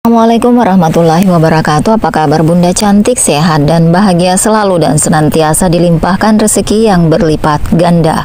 Assalamualaikum warahmatullahi wabarakatuh. Apa kabar Bunda cantik, sehat dan bahagia selalu dan senantiasa dilimpahkan rezeki yang berlipat ganda.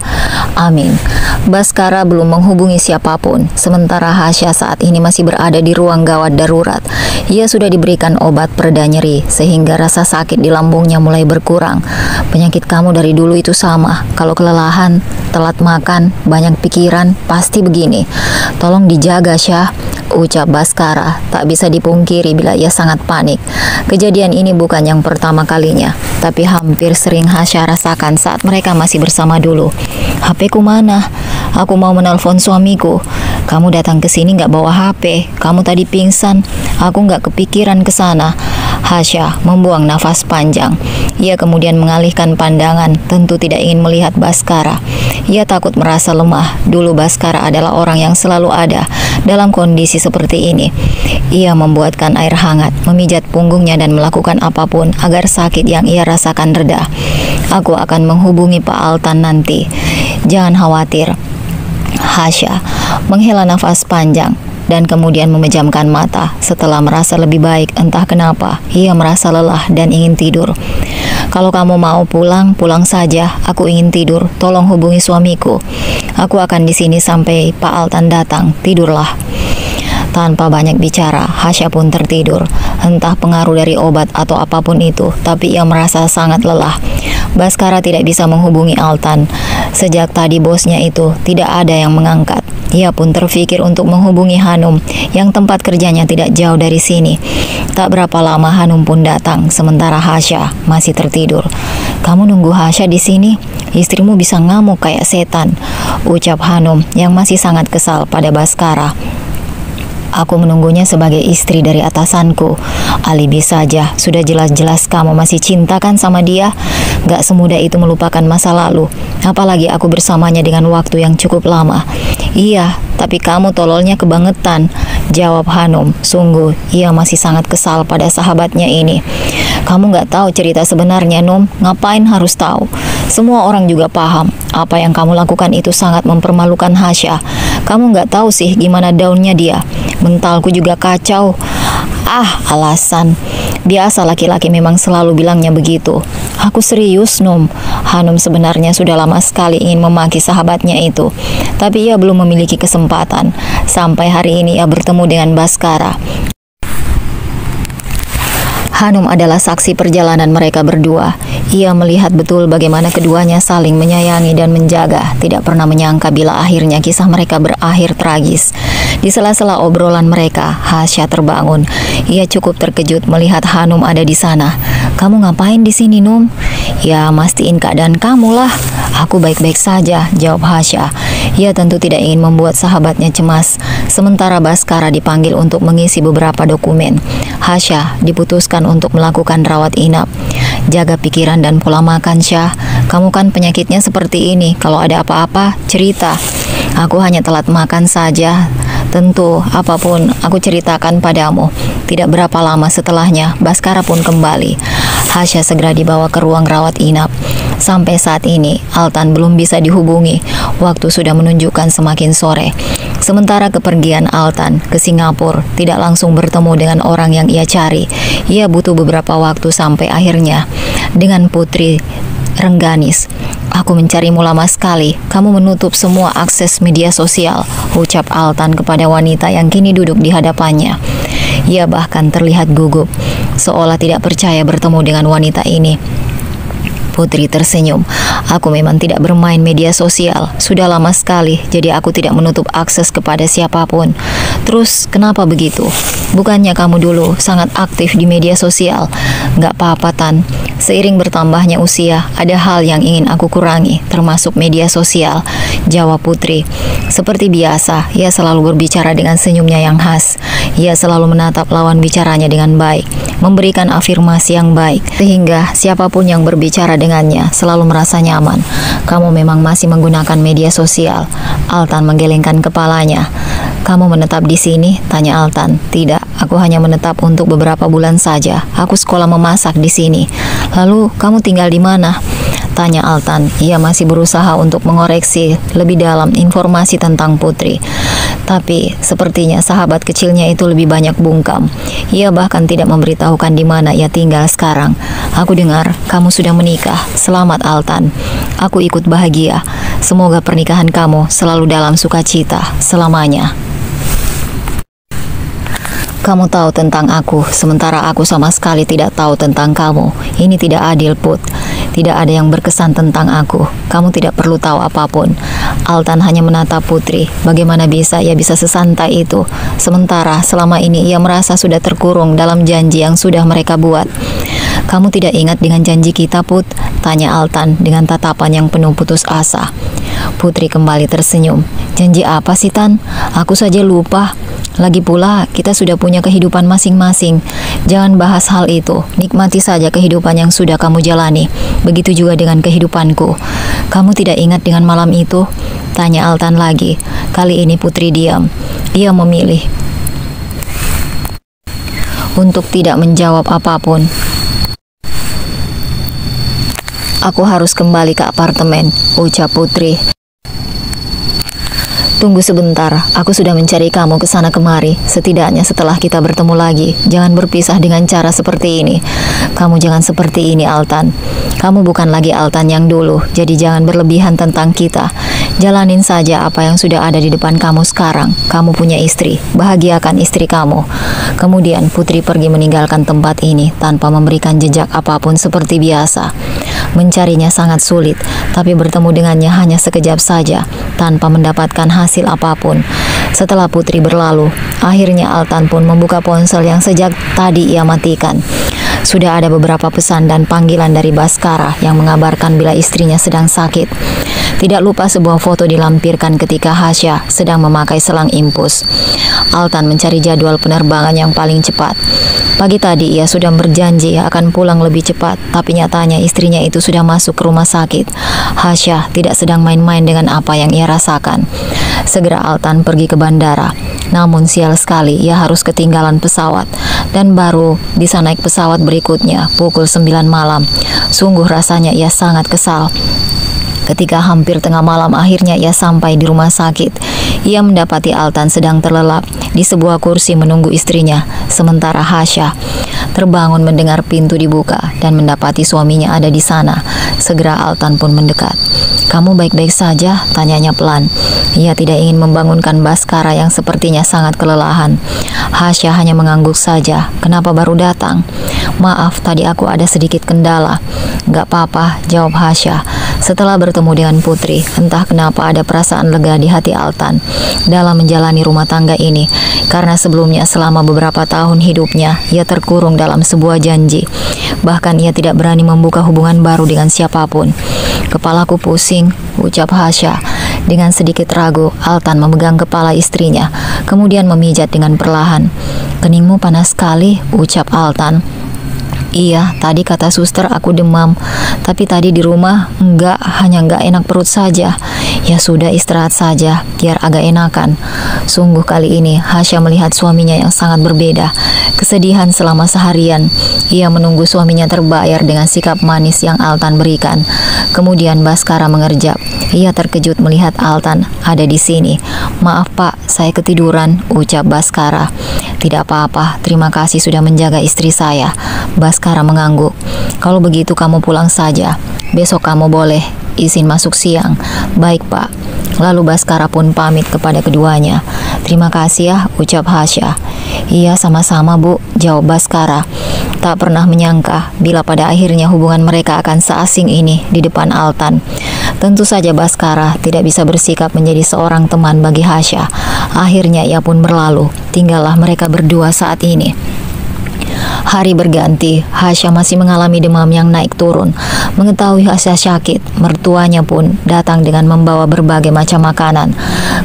Amin. Baskara belum menghubungi siapapun, sementara Hasya saat ini masih berada di ruang gawat darurat. Ia sudah diberikan obat pereda nyeri sehingga rasa sakit di lambungnya mulai berkurang. Penyakit kamu dari dulu itu sama. Kalau kelelahan, telat makan, banyak pikiran, pasti begini. Tolong dijaga, Syah, ucap Baskara. Tak bisa dipungkiri bila ia sangat panik. Kejadian ini bukan yang pertama kalinya, tapi hampir sering Hasya rasakan saat mereka masih bersama dulu. HP ku mana? Aku mau menelpon suamiku. Kamu datang ke sini nggak bawa HP. Kamu tadi pingsan. Aku nggak kepikiran ke sana. Hasya membuang nafas panjang. Ia kemudian mengalihkan pandangan, tentu tidak ingin melihat Baskara. Ia takut merasa lemah. Dulu Baskara adalah orang yang selalu ada dalam kondisi seperti ini. Ia membuatkan air hangat, memijat punggungnya dan melakukan apapun agar sakit yang ia rasakan reda. Aku akan menghubungi Pak Altan nanti. Jangan khawatir. Hasya menghela nafas panjang dan kemudian memejamkan mata. Setelah merasa lebih baik, entah kenapa ia merasa lelah dan ingin tidur. Kalau kamu mau pulang, pulang saja. Aku ingin tidur. Tolong hubungi suamiku. Aku akan di sini sampai Pak Altan datang. Tidurlah. Tanpa banyak bicara, Hasya pun tertidur. Entah pengaruh dari obat atau apapun itu, tapi ia merasa sangat lelah. Baskara tidak bisa menghubungi Altan. Sejak tadi bosnya itu tidak ada yang mengangkat. Ia pun terfikir untuk menghubungi Hanum yang tempat kerjanya tidak jauh dari sini. Tak berapa lama Hanum pun datang, sementara Hasya masih tertidur. Kamu nunggu Hasya di sini? Istrimu bisa ngamuk kayak setan, ucap Hanum yang masih sangat kesal pada Baskara. Aku menunggunya sebagai istri dari atasanku. Alibi saja, sudah jelas-jelas kamu masih cinta kan sama dia? Gak semudah itu melupakan masa lalu. Apalagi aku bersamanya dengan waktu yang cukup lama. Iya, tapi kamu tololnya kebangetan, jawab Hanum. Sungguh, ia masih sangat kesal pada sahabatnya ini. Kamu gak tahu cerita sebenarnya, Num. Ngapain harus tahu? Semua orang juga paham. Apa yang kamu lakukan itu sangat mempermalukan Hasya. Kamu gak tahu sih gimana daunnya dia. Mentalku juga kacau. Ah, alasan. Biasa laki-laki memang selalu bilangnya begitu. Aku serius, Num. Hanum sebenarnya sudah lama sekali ingin memaki sahabatnya itu. Tapi ia belum memiliki kesempatan. Sampai hari ini ia bertemu dengan Baskara. Hanum adalah saksi perjalanan mereka berdua. Ia melihat betul bagaimana keduanya saling menyayangi dan menjaga. Tidak pernah menyangka bila akhirnya kisah mereka berakhir tragis. Di sela-sela obrolan mereka, Hasya terbangun. Ia cukup terkejut melihat Hanum ada di sana. Kamu ngapain di sini, Num? Ya, mastiin keadaan kamu lah. Aku baik-baik saja, jawab Hasya. Ia tentu tidak ingin membuat sahabatnya cemas. Sementara Baskara dipanggil untuk mengisi beberapa dokumen. Hasya diputuskan untuk melakukan rawat inap. Jaga pikiran dan pola makan, Syah. Kamu kan penyakitnya seperti ini. Kalau ada apa-apa, cerita. Aku hanya telat makan saja. Tentu, apapun aku ceritakan padamu. Tidak berapa lama setelahnya, Baskara pun kembali. Hasya segera dibawa ke ruang rawat inap. Sampai saat ini, Altan belum bisa dihubungi. Waktu sudah menunjukkan semakin sore. Sementara kepergian Altan ke Singapura tidak langsung bertemu dengan orang yang ia cari. Ia butuh beberapa waktu sampai akhirnya dengan Putri Rengganis. Aku mencarimu lama sekali. Kamu menutup semua akses media sosial, ucap Altan kepada wanita yang kini duduk di hadapannya. Ia bahkan terlihat gugup, seolah tidak percaya bertemu dengan wanita ini. Putri tersenyum. Aku memang tidak bermain media sosial. Sudah lama sekali, jadi aku tidak menutup akses kepada siapapun. Terus, kenapa begitu? Bukannya kamu dulu sangat aktif di media sosial? Gak apa-apa, Tan. Seiring bertambahnya usia, ada hal yang ingin aku kurangi, termasuk media sosial, jawab Putri. Seperti biasa, ia selalu berbicara dengan senyumnya yang khas. Ia selalu menatap lawan bicaranya dengan baik, memberikan afirmasi yang baik, sehingga siapapun yang berbicara dengannya selalu merasa nyaman. Kamu memang masih menggunakan media sosial? Altan menggelengkan kepalanya. Kamu menetap di sini? Tanya Altan. Tidak, aku hanya menetap untuk beberapa bulan saja. Aku sekolah memasak di sini. Lalu kamu tinggal di mana? Tanya Altan. Ia masih berusaha untuk mengoreksi lebih dalam informasi tentang Putri. Tapi sepertinya sahabat kecilnya itu lebih banyak bungkam. Ia bahkan tidak memberitahukan di mana ia tinggal sekarang. Aku dengar kamu sudah menikah. Selamat Altan. Aku ikut bahagia. Semoga pernikahan kamu selalu dalam sukacita selamanya. Kamu tahu tentang aku, sementara aku sama sekali tidak tahu tentang kamu. Ini tidak adil, Put. Tidak ada yang berkesan tentang aku. Kamu tidak perlu tahu apapun. Altan hanya menatap Putri. Bagaimana bisa ia bisa sesantai itu? Sementara selama ini ia merasa sudah terkurung dalam janji yang sudah mereka buat. Kamu tidak ingat dengan janji kita, Put? Tanya Altan dengan tatapan yang penuh putus asa. Putri kembali tersenyum. Janji apa sih, Tan? Aku saja lupa. Lagi pula, kita sudah punya kehidupan masing-masing. Jangan bahas hal itu. Nikmati saja kehidupan yang sudah kamu jalani. Begitu juga dengan kehidupanku. Kamu tidak ingat dengan malam itu? Tanya Altan lagi. Kali ini Putri diam. Ia memilih untuk tidak menjawab apapun. Aku harus kembali ke apartemen, ucap Putri. Tunggu sebentar, aku sudah mencari kamu ke sana kemari. Setidaknya setelah kita bertemu lagi, jangan berpisah dengan cara seperti ini. Kamu jangan seperti ini, Altan. Kamu bukan lagi Altan yang dulu, jadi jangan berlebihan tentang kita. Jalanin saja apa yang sudah ada di depan kamu sekarang. Kamu punya istri, bahagiakan istri kamu. Kemudian Putri pergi meninggalkan tempat ini tanpa memberikan jejak apapun seperti biasa. Mencarinya sangat sulit, tapi bertemu dengannya hanya sekejap saja, tanpa mendapatkan hasil apapun. Setelah Putri berlalu, akhirnya Altan pun membuka ponsel yang sejak tadi ia matikan. Sudah ada beberapa pesan dan panggilan dari Baskara yang mengabarkan bila istrinya sedang sakit. Tidak lupa sebuah foto dilampirkan ketika Hasya sedang memakai selang impus. Altan mencari jadwal penerbangan yang paling cepat. Pagi tadi ia sudah berjanji akan pulang lebih cepat, tapi nyatanya istrinya itu sudah masuk ke rumah sakit. Hasya tidak sedang main-main dengan apa yang ia rasakan. Segera Altan pergi ke bandara. Namun sial sekali ia harus ketinggalan pesawat dan baru bisa naik pesawat berikutnya pukul 9 malam. Sungguh rasanya ia sangat kesal. Ketika hampir tengah malam akhirnya ia sampai di rumah sakit. Ia mendapati Altan sedang terlelap di sebuah kursi menunggu istrinya, sementara Hasya terbangun mendengar pintu dibuka dan mendapati suaminya ada di sana. Segera Altan pun mendekat. "Kamu baik-baik saja?" tanyanya pelan. Ia tidak ingin membangunkan Baskara yang sepertinya sangat kelelahan. Hasya hanya mengangguk saja. "Kenapa baru datang?" "Maaf, tadi aku ada sedikit kendala." "Gak apa-apa," jawab Hasya. Setelah bertemu dengan Putri, entah kenapa ada perasaan lega di hati Altan dalam menjalani rumah tangga ini, karena sebelumnya selama beberapa tahun hidupnya ia terkurung dalam sebuah janji. Bahkan ia tidak berani membuka hubungan baru dengan siapapun. "Kepalaku pusing," ucap Hasya. Dengan sedikit ragu, Altan memegang kepala istrinya, kemudian memijat dengan perlahan. "Keningmu panas sekali," ucap Altan. "Iya, tadi kata suster aku demam. Tapi tadi di rumah hanya enggak enak perut saja." "Ya sudah, istirahat saja, biar agak enakan." Sungguh kali ini Hasya melihat suaminya yang sangat berbeda. Kesedihan selama seharian. Ia menunggu suaminya terbayar dengan sikap manis yang Altan berikan. Kemudian Baskara mengerjap. Ia terkejut melihat Altan ada di sini. "Maaf Pak, saya ketiduran," ucap Baskara. "Tidak apa-apa, terima kasih sudah menjaga istri saya." Baskara mengangguk. "Kalau begitu kamu pulang saja. Besok kamu boleh izin masuk siang." "Baik Pak." Lalu Baskara pun pamit kepada keduanya. "Terima kasih ya," ucap Hasya. "Iya, sama-sama Bu," jawab Baskara. Tak pernah menyangka bila pada akhirnya hubungan mereka akan seasing ini di depan Altan. Tentu saja Baskara tidak bisa bersikap menjadi seorang teman bagi Hasya. Akhirnya ia pun berlalu. Tinggallah mereka berdua saat ini. Hari berganti, Hasya masih mengalami demam yang naik turun. Mengetahui Hasya sakit, mertuanya pun datang dengan membawa berbagai macam makanan.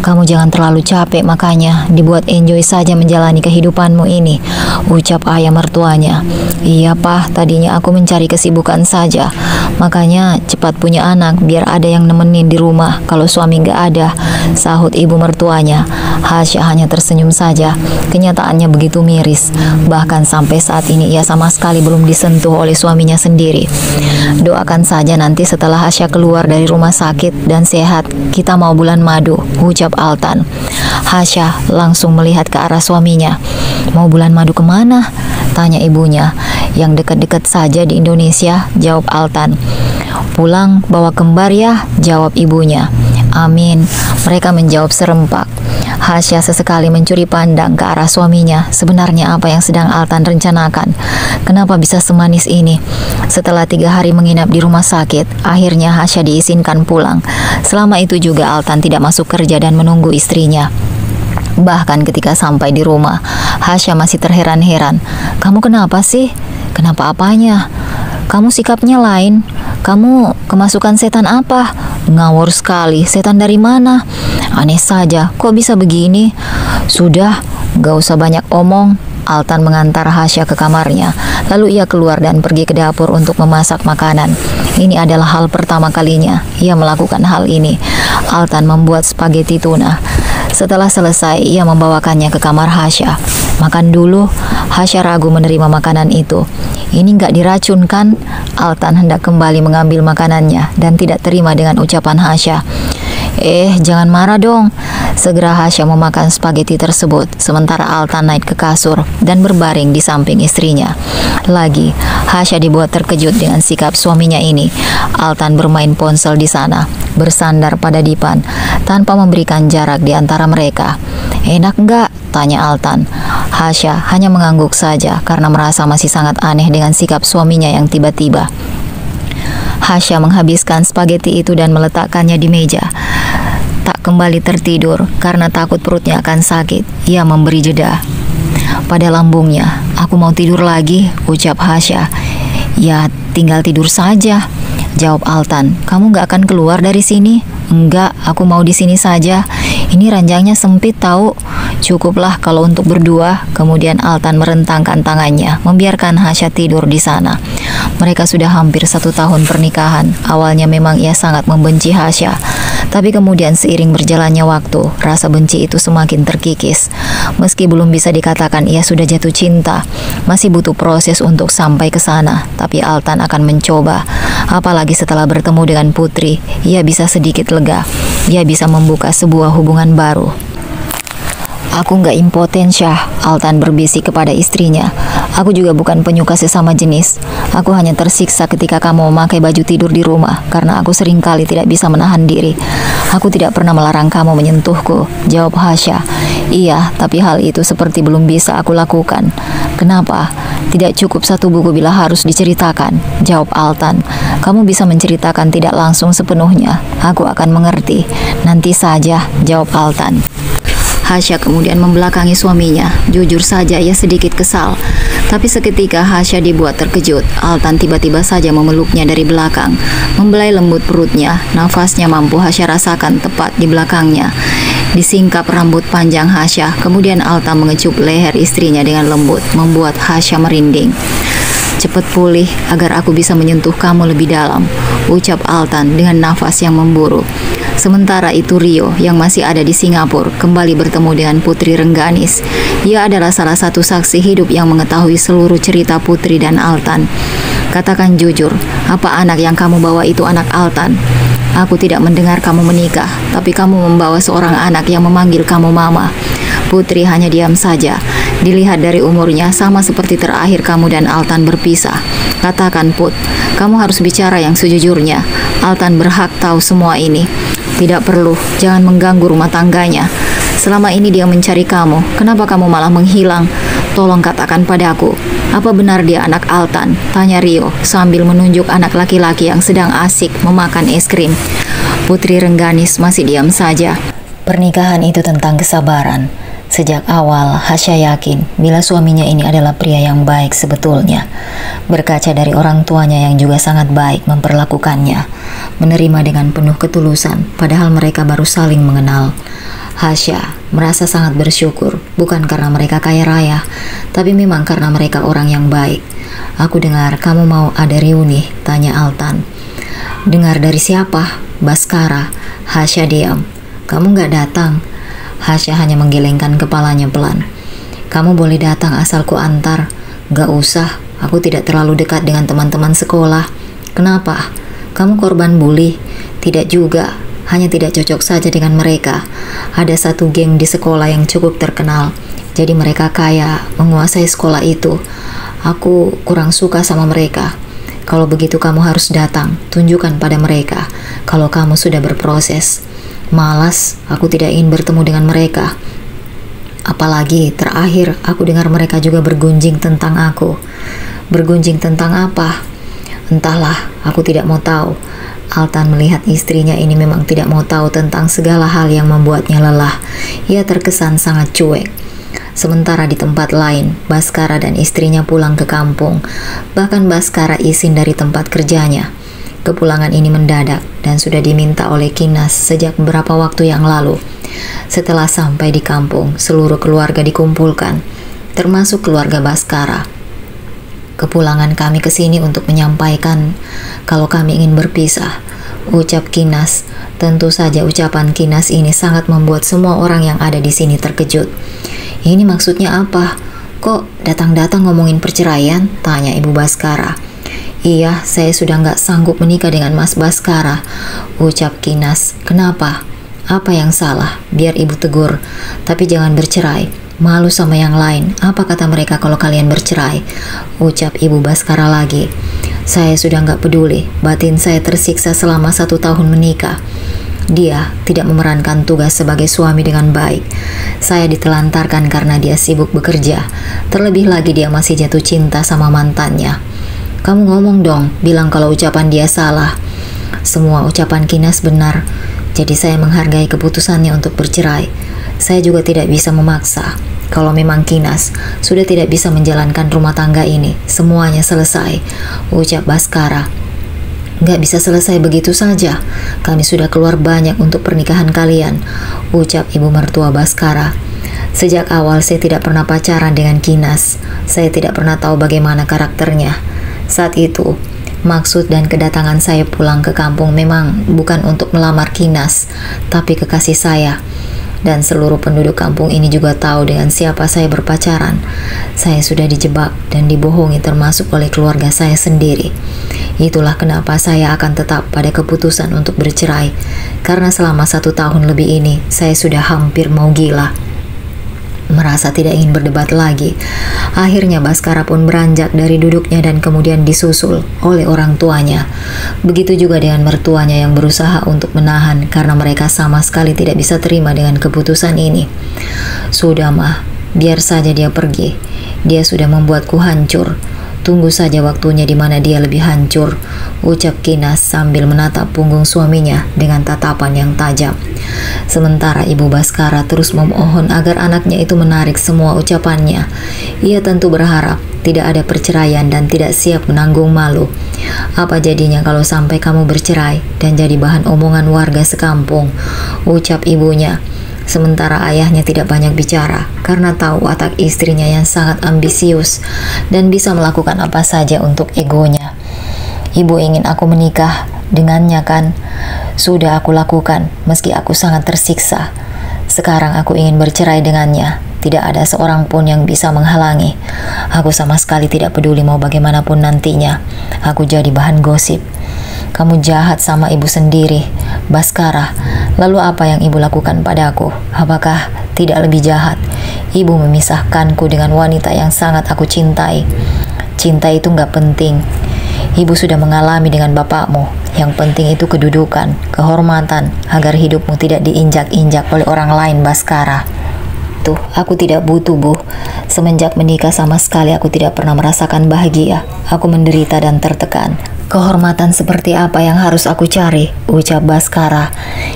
"Kamu jangan terlalu capek, makanya dibuat enjoy saja menjalani kehidupanmu ini," ucap ayah mertuanya. "Iya Pak, tadinya aku mencari kesibukan saja. Makanya cepat punya anak biar ada yang nemenin di rumah kalau suami nggak ada," sahut ibu mertuanya. Hasya hanya tersenyum saja. Kenyataannya begitu miris. Bahkan sampai saat saat ini ia sama sekali belum disentuh oleh suaminya sendiri. Doakan saja nanti setelah Hasya keluar dari rumah sakit dan sehat, kita mau bulan madu, ucap Altan. Hasya langsung melihat ke arah suaminya. Mau bulan madu kemana? Tanya ibunya. Yang dekat-dekat saja di Indonesia, jawab Altan. Pulang bawa kembar ya, jawab ibunya. Amin, mereka menjawab serempak. Hasya sesekali mencuri pandang ke arah suaminya. Sebenarnya apa yang sedang Altan rencanakan? Kenapa bisa semanis ini? Setelah 3 hari menginap di rumah sakit, akhirnya Hasya diizinkan pulang. Selama itu juga Altan tidak masuk kerja dan menunggu istrinya. Bahkan ketika sampai di rumah, Hasya masih terheran-heran. Kamu kenapa sih? Kenapa apanya? Kamu sikapnya lain. Kamu kemasukan setan apa? Ngawur sekali, setan dari mana? Aneh saja, kok bisa begini? Sudah, gak usah banyak omong. Altan mengantar Hasya ke kamarnya. Lalu ia keluar dan pergi ke dapur untuk memasak makanan. Ini adalah hal pertama kalinya ia melakukan hal ini. Altan membuat spaghetti tuna. Setelah selesai, ia membawakannya ke kamar Hasya. Makan dulu. Hasya ragu menerima makanan itu. Ini nggak diracunkan? Altan hendak kembali mengambil makanannya dan tidak terima dengan ucapan Hasya. Jangan marah dong. Segera Hasya memakan spaghetti tersebut, sementara Altan naik ke kasur dan berbaring di samping istrinya. Lagi, Hasya dibuat terkejut dengan sikap suaminya ini. Altan bermain ponsel di sana, bersandar pada dipan, tanpa memberikan jarak di antara mereka. Enak nggak? Tanya Altan. Hasya hanya mengangguk saja karena merasa masih sangat aneh dengan sikap suaminya yang tiba-tiba. Hasya menghabiskan spaghetti itu dan meletakkannya di meja. Tak kembali tertidur karena takut perutnya akan sakit. Ia memberi jeda pada lambungnya. Aku mau tidur lagi, ucap Hasya. Ya, tinggal tidur saja, jawab Altan. Kamu gak akan keluar dari sini? Enggak, aku mau di sini saja. Ini ranjangnya sempit tahu. Cukuplah kalau untuk berdua. Kemudian Altan merentangkan tangannya, membiarkan Hasya tidur di sana. Mereka sudah hampir 1 tahun pernikahan. Awalnya memang ia sangat membenci Hasya, tapi kemudian seiring berjalannya waktu, rasa benci itu semakin terkikis. Meski belum bisa dikatakan ia sudah jatuh cinta, masih butuh proses untuk sampai ke sana. Tapi Altan akan mencoba. Apalagi setelah bertemu dengan Putri, ia bisa sedikit lega. Ia bisa membuka sebuah hubungan baru. Aku nggak impoten, Syah, Altan berbisik kepada istrinya. Aku juga bukan penyuka sesama jenis. Aku hanya tersiksa ketika kamu memakai baju tidur di rumah karena aku seringkali tidak bisa menahan diri. Aku tidak pernah melarang kamu menyentuhku, jawab Hasya. Iya, tapi hal itu seperti belum bisa aku lakukan. Kenapa? Tidak cukup 1 buku bila harus diceritakan, jawab Altan. Kamu bisa menceritakan tidak langsung sepenuhnya. Aku akan mengerti. Nanti saja, jawab Altan. Hasya kemudian membelakangi suaminya. Jujur saja ia sedikit kesal. Tapi seketika Hasya dibuat terkejut. Altan tiba-tiba saja memeluknya dari belakang, membelai lembut perutnya. Nafasnya mampu Hasya rasakan tepat di belakangnya. Disingkap rambut panjang Hasya. Kemudian Altan mengecup leher istrinya dengan lembut, membuat Hasya merinding. Cepat pulih agar aku bisa menyentuh kamu lebih dalam, ucap Altan dengan nafas yang memburu. Sementara itu Rio yang masih ada di Singapura kembali bertemu dengan Putri Rengganis. Ia adalah salah satu saksi hidup yang mengetahui seluruh cerita Putri dan Altan. Katakan jujur, apa anak yang kamu bawa itu anak Altan? Aku tidak mendengar kamu menikah, tapi kamu membawa seorang anak yang memanggil kamu mama. Putri hanya diam saja. Dilihat dari umurnya sama seperti terakhir kamu dan Altan berpisah. Katakan Put, kamu harus bicara yang sejujurnya. Altan berhak tahu semua ini. Tidak perlu, jangan mengganggu rumah tangganya. Selama ini dia mencari kamu, kenapa kamu malah menghilang? Tolong katakan padaku, apa benar dia anak Altan? Tanya Rio sambil menunjuk anak laki-laki yang sedang asik memakan es krim. Putri Rengganis masih diam saja. Pernikahan itu tentang kesabaran. Sejak awal, Hasya yakin bila suaminya ini adalah pria yang baik sebetulnya. Berkaca dari orang tuanya yang juga sangat baik memperlakukannya, menerima dengan penuh ketulusan, padahal mereka baru saling mengenal. Hasya merasa sangat bersyukur, bukan karena mereka kaya raya, tapi memang karena mereka orang yang baik. Aku dengar kamu mau ada reuni, tanya Altan. Dengar dari siapa? Baskara. Hasya diam. Kamu gak datang? Hasya hanya menggelengkan kepalanya pelan. Kamu boleh datang asal ku antar. Gak usah, aku tidak terlalu dekat dengan teman-teman sekolah. Kenapa? Kamu korban bully? Tidak juga, hanya tidak cocok saja dengan mereka. Ada satu geng di sekolah yang cukup terkenal, jadi mereka kaya, menguasai sekolah itu. Aku kurang suka sama mereka. Kalau begitu kamu harus datang, tunjukkan pada mereka kalau kamu sudah berproses. Malas, aku tidak ingin bertemu dengan mereka. Apalagi terakhir aku dengar mereka juga bergunjing tentang aku. Bergunjing tentang apa? Entahlah, aku tidak mau tahu. Altan melihat istrinya ini memang tidak mau tahu tentang segala hal yang membuatnya lelah. Ia terkesan sangat cuek. Sementara di tempat lain, Baskara dan istrinya pulang ke kampung. Bahkan Baskara izin dari tempat kerjanya. Kepulangan ini mendadak dan sudah diminta oleh Kinas sejak beberapa waktu yang lalu. Setelah sampai di kampung, seluruh keluarga dikumpulkan, termasuk keluarga Baskara. Kepulangan kami ke sini untuk menyampaikan kalau kami ingin berpisah, ucap Kinas. Tentu saja ucapan Kinas ini sangat membuat semua orang yang ada di sini terkejut. Ini maksudnya apa? Kok datang-datang ngomongin perceraian? Tanya Ibu Baskara. Iya, saya sudah nggak sanggup menikah dengan Mas Baskara, ucap Kinas. Kenapa? Apa yang salah? Biar ibu tegur. Tapi jangan bercerai. Malu sama yang lain. Apa kata mereka kalau kalian bercerai? Ucap Ibu Baskara lagi. Saya sudah nggak peduli. Batin saya tersiksa selama 1 tahun menikah. Dia tidak memerankan tugas sebagai suami dengan baik. Saya ditelantarkan karena dia sibuk bekerja. Terlebih lagi dia masih jatuh cinta sama mantannya. Kamu ngomong dong, bilang kalau ucapan dia salah. Semua ucapan Kinas benar. Jadi saya menghargai keputusannya untuk bercerai. Saya juga tidak bisa memaksa. Kalau memang Kinas sudah tidak bisa menjalankan rumah tangga ini, semuanya selesai, ucap Baskara. Gak bisa selesai begitu saja. Kami sudah keluar banyak untuk pernikahan kalian, ucap ibu mertua Baskara. Sejak awal saya tidak pernah pacaran dengan Kinas. Saya tidak pernah tahu bagaimana karakternya. Saat itu, maksud dan kedatangan saya pulang ke kampung memang bukan untuk melamar Kinas, tapi kekasih saya. Dan seluruh penduduk kampung ini juga tahu dengan siapa saya berpacaran. Saya sudah dijebak dan dibohongi termasuk oleh keluarga saya sendiri. Itulah kenapa saya akan tetap pada keputusan untuk bercerai. Karena selama 1 tahun lebih ini, saya sudah hampir mau gila. Merasa tidak ingin berdebat lagi. Akhirnya Baskara pun beranjak dari duduknya dan kemudian disusul oleh orang tuanya. Begitu juga dengan mertuanya yang berusaha untuk menahan karena mereka sama sekali tidak bisa terima dengan keputusan ini. Sudah mah, biar saja dia pergi. Dia sudah membuatku hancur. Tunggu saja waktunya di mana dia lebih hancur, ucap Kinas sambil menatap punggung suaminya dengan tatapan yang tajam. Sementara Ibu Baskara terus memohon agar anaknya itu menarik semua ucapannya. Ia tentu berharap tidak ada perceraian dan tidak siap menanggung malu. Apa jadinya kalau sampai kamu bercerai dan jadi bahan omongan warga sekampung, ucap ibunya. Sementara ayahnya tidak banyak bicara karena tahu watak istrinya yang sangat ambisius dan bisa melakukan apa saja untuk egonya. Ibu ingin aku menikah dengannya kan? Sudah aku lakukan meski aku sangat tersiksa. Sekarang aku ingin bercerai dengannya. Tidak ada seorang pun yang bisa menghalangi. Aku sama sekali tidak peduli mau bagaimanapun nantinya. Aku jadi bahan gosip. Kamu jahat sama ibu sendiri, Baskara. Lalu apa yang ibu lakukan padaku? Apakah tidak lebih jahat? Ibu memisahkanku dengan wanita yang sangat aku cintai. Cinta itu nggak penting. Ibu sudah mengalami dengan bapakmu. Yang penting itu kedudukan, kehormatan, agar hidupmu tidak diinjak-injak oleh orang lain, Baskara. Tuh, aku tidak butuh, Bu. Semenjak menikah sama sekali aku tidak pernah merasakan bahagia. Aku menderita dan tertekan. Kehormatan seperti apa yang harus aku cari? Ucap Baskara.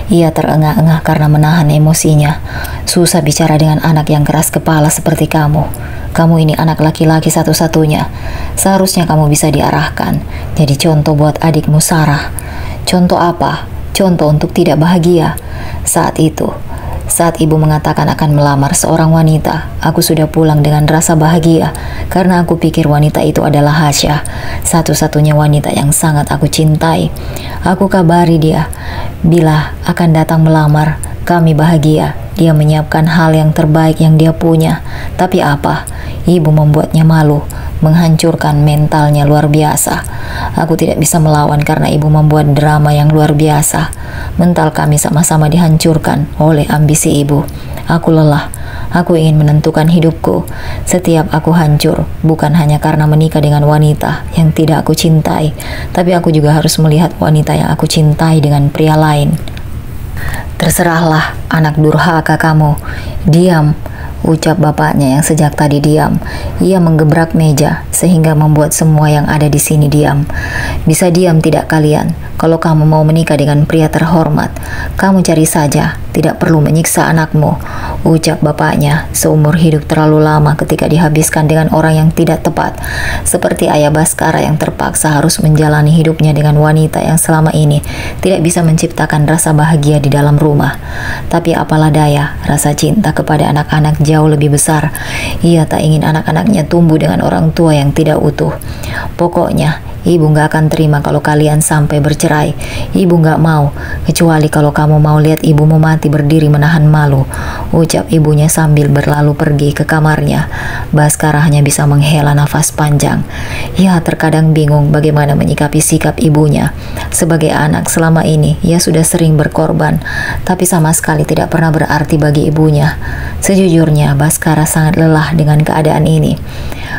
Ia terengah-engah karena menahan emosinya. Susah bicara dengan anak yang keras kepala seperti kamu. Kamu ini anak laki-laki satu-satunya. Seharusnya kamu bisa diarahkan. Jadi contoh buat adikmu Sarah. Contoh apa? Contoh untuk tidak bahagia. Saat ibu mengatakan akan melamar seorang wanita, aku sudah pulang dengan rasa bahagia karena aku pikir wanita itu adalah Hasya, satu-satunya wanita yang sangat aku cintai. Aku kabari dia, bila akan datang melamar, kami bahagia. Dia menyiapkan hal yang terbaik yang dia punya. Tapi apa? Ibu membuatnya malu. menghancurkan mentalnya luar biasa. Aku tidak bisa melawan karena ibu membuat drama yang luar biasa. Mental kami sama-sama dihancurkan oleh ambisi ibu. Aku lelah. Aku ingin menentukan hidupku. Setiap aku hancur, bukan hanya karena menikah dengan wanita yang tidak aku cintai, tapi aku juga harus melihat wanita yang aku cintai dengan pria lain. Terserahlah, anak durhaka kamu. Diam, ucap bapaknya yang sejak tadi diam. Ia menggebrak meja sehingga membuat semua yang ada di sini diam. Bisa diam tidak kalian? Kalau kamu mau menikah dengan pria terhormat, kamu cari saja, tidak perlu menyiksa anakmu, ucap bapaknya. Seumur hidup terlalu lama ketika dihabiskan dengan orang yang tidak tepat, seperti ayah Baskara yang terpaksa harus menjalani hidupnya dengan wanita yang selama ini tidak bisa menciptakan rasa bahagia di dalam rumah. Tapi apalah daya, rasa cinta kepada anak-anak jauh lebih besar. Ia tak ingin anak-anaknya tumbuh dengan orang tua yang tidak utuh. Pokoknya, ibu gak akan terima kalau kalian sampai bercerai. Ibu gak mau, kecuali kalau kamu mau lihat ibumu mati berdiri menahan malu, ucap ibunya sambil berlalu pergi ke kamarnya. Baskara hanya bisa menghela nafas panjang. Ia terkadang bingung bagaimana menyikapi sikap ibunya. Sebagai anak selama ini, ia sudah sering berkorban, tapi sama sekali tidak pernah berarti bagi ibunya. Sejujurnya, Baskara sangat lelah dengan keadaan ini.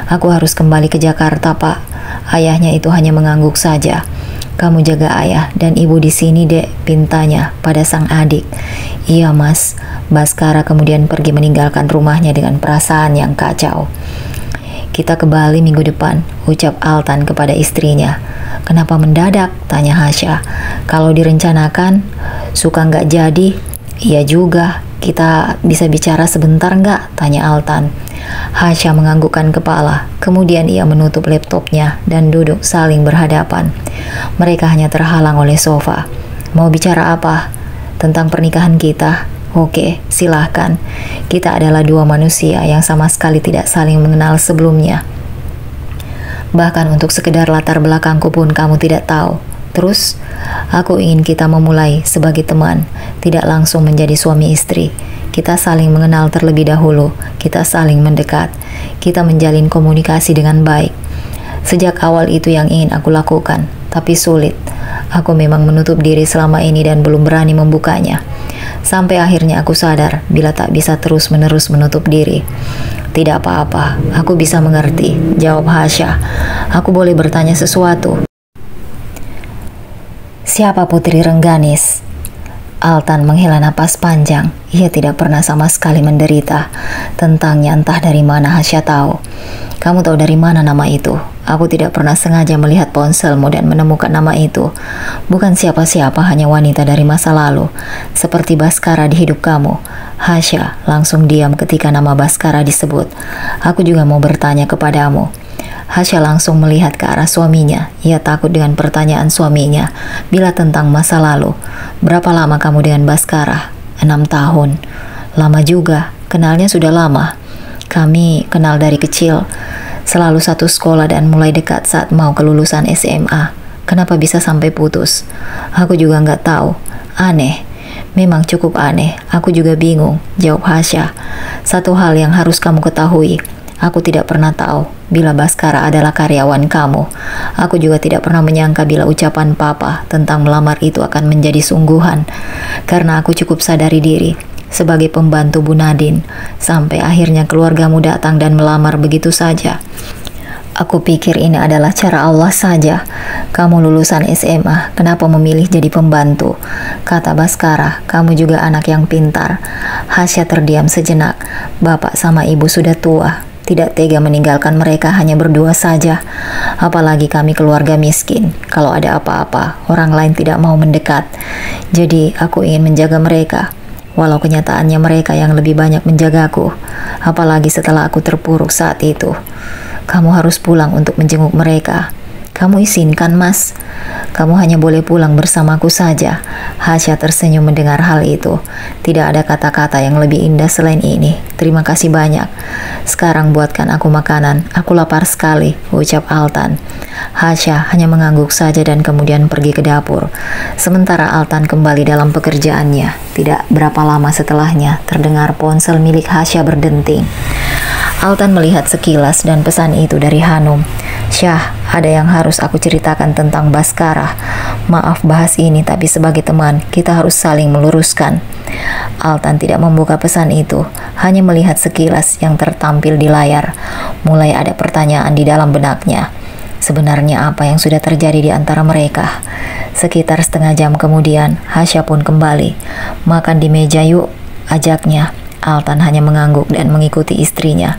Aku harus kembali ke Jakarta, Pak. Ayahnya itu hanya mengangguk saja. Kamu jaga ayah dan ibu di sini, Dek, pintanya pada sang adik. Iya, Mas. Baskara kemudian pergi meninggalkan rumahnya dengan perasaan yang kacau. Kita ke Bali minggu depan, ucap Altan kepada istrinya. Kenapa mendadak? Tanya Hasya. Kalau direncanakan, suka nggak jadi? Iya juga. Kita bisa bicara sebentar nggak? Tanya Altan. Hasya menganggukkan kepala. Kemudian ia menutup laptopnya dan duduk saling berhadapan. Mereka hanya terhalang oleh sofa. Mau bicara apa? Tentang pernikahan kita? Oke, silahkan. Kita adalah dua manusia yang sama sekali tidak saling mengenal sebelumnya. Bahkan untuk sekedar latar belakangku pun kamu tidak tahu. Terus, aku ingin kita memulai sebagai teman, tidak langsung menjadi suami istri. Kita saling mengenal terlebih dahulu, kita saling mendekat, kita menjalin komunikasi dengan baik. Sejak awal itu yang ingin aku lakukan, tapi sulit. Aku memang menutup diri selama ini dan belum berani membukanya. Sampai akhirnya aku sadar bila tak bisa terus-menerus menutup diri. Tidak apa-apa, aku bisa mengerti, jawab Hasya. Aku boleh bertanya sesuatu? Siapa Putri Rengganis? Altan menghela napas panjang. Ia tidak pernah sama sekali menderita. Tentangnya entah dari mana Hasya tahu. Kamu tahu dari mana nama itu? Aku tidak pernah sengaja melihat ponselmu dan menemukan nama itu. Bukan siapa-siapa, hanya wanita dari masa lalu. Seperti Baskara di hidup kamu. Hasya langsung diam ketika nama Baskara disebut. Aku juga mau bertanya kepadamu. Hasya langsung melihat ke arah suaminya. Ia takut dengan pertanyaan suaminya. Bila tentang masa lalu. Berapa lama kamu dengan Baskara? 6 tahun. Lama juga. Kenalnya sudah lama. Kami kenal dari kecil. Selalu satu sekolah dan mulai dekat saat mau kelulusan SMA. Kenapa bisa sampai putus? Aku juga nggak tahu. Aneh. Memang cukup aneh. Aku juga bingung, jawab Hasya. Satu hal yang harus kamu ketahui. Aku tidak pernah tahu bila Baskara adalah karyawan kamu. Aku juga tidak pernah menyangka bila ucapan Papa tentang melamar itu akan menjadi sungguhan. Karena aku cukup sadari diri sebagai pembantu Bu Nadine. Sampai akhirnya keluargamu datang dan melamar begitu saja. Aku pikir ini adalah cara Allah saja. Kamu lulusan SMA, kenapa memilih jadi pembantu? Kata Baskara, kamu juga anak yang pintar. Hasya terdiam sejenak. Bapak sama ibu sudah tua. Tidak tega meninggalkan mereka hanya berdua saja. Apalagi kami keluarga miskin. Kalau ada apa-apa, orang lain tidak mau mendekat. Jadi aku ingin menjaga mereka. Walau kenyataannya mereka yang lebih banyak menjagaku. Apalagi setelah aku terpuruk saat itu. Kamu harus pulang untuk menjenguk mereka. Kamu izinkan, Mas? Kamu hanya boleh pulang bersamaku saja. Hasya tersenyum mendengar hal itu. Tidak ada kata-kata yang lebih indah selain ini. Terima kasih banyak. Sekarang buatkan aku makanan. Aku lapar sekali, ucap Altan. Hasya hanya mengangguk saja dan kemudian pergi ke dapur. Sementara Altan kembali dalam pekerjaannya. Tidak berapa lama setelahnya, terdengar ponsel milik Hasya berdenting. Altan melihat sekilas dan pesan itu dari Hanum. Syah, ada yang harus aku ceritakan tentang Baskara. Maaf bahas ini, tapi sebagai teman, kita harus saling meluruskan. Altan tidak membuka pesan itu, hanya melihat sekilas yang tertampil di layar. Mulai ada pertanyaan di dalam benaknya. Sebenarnya apa yang sudah terjadi di antara mereka? Sekitar setengah jam kemudian, Hasya pun kembali. Makan di meja yuk, ajaknya. Altan hanya mengangguk dan mengikuti istrinya.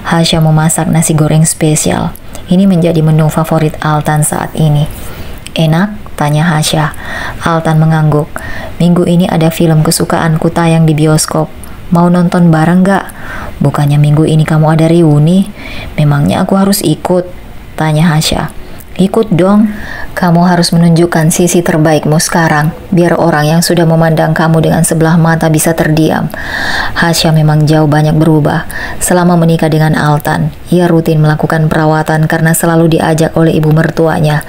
Hasya memasak nasi goreng spesial. Ini menjadi menu favorit Altan saat ini. Enak? Tanya Hasya. Altan mengangguk. Minggu ini ada film kesukaanku tayang di bioskop. Mau nonton bareng gak? Bukannya minggu ini kamu ada reuni? Memangnya aku harus ikut? Tanya Hasya. Ikut dong. Kamu harus menunjukkan sisi terbaikmu sekarang, biar orang yang sudah memandang kamu dengan sebelah mata bisa terdiam. Hasya memang jauh banyak berubah. Selama menikah dengan Altan, ia rutin melakukan perawatan karena selalu diajak oleh ibu mertuanya.